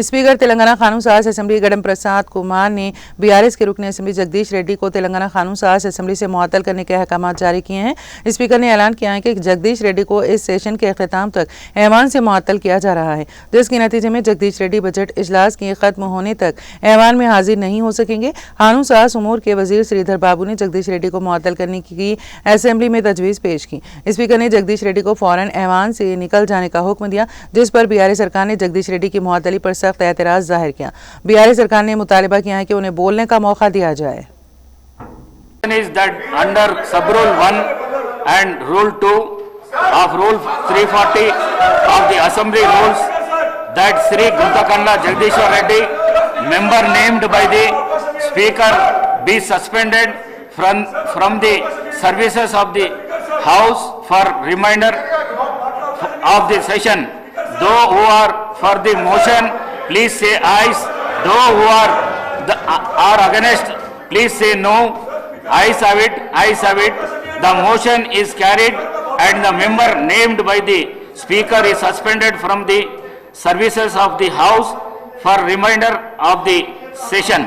Speaker Telangana कानून साज assembly Gadam प्रसाद कुमार ने बीआरएस के रुकन असेंबली जगदीश रेड्डी को तेलंगाना कानून साज असेंबली से मुअत्तल करने के अहकाम जारी किए हैं। स्पीकर ने ऐलान किया है कि जगदीश रेड्डी को इस सेशन के अख्ताम तक ऐवान से मुअत्तल किया जा रहा है, जिसके नतीजे में जगदीश रेड्डी बजट इजलास के खत्म होने तक ऐवान में हाजिर नहीं हो सकेंगे। कानून साज उमूर के वजीर श्रीधर बाबू ने जगदीश रेड्डी को मुअत्तल करने की असेंबली में तजवीज़ पेश की। स्पीकर ने जगदीश रेड्डी को फौरन ऐवान से निकल जाने का हुक्म दिया, जिस पर बीआरएस सरकार ने जगदीश रेड्डी की मुअत्तली पर सख्त एतराज जाहिर किया। बीआरएस सरकार ने मुतालिबा किया है कि उन्हें बोलने का मौका दिया जाए। Is that under sub rule 1 and rule 2 of rule 340 of the assembly rules that Sri Guntakanda Jagadish Reddy, member named by the speaker, be suspended from the services of the house for remainder of the session. Those who are for the motion, please say ayes. Those who are against, please say no. Ayes have it. Ayes have it. The motion is carried, and the member named by the speaker is suspended from the services of the house for remainder of the session.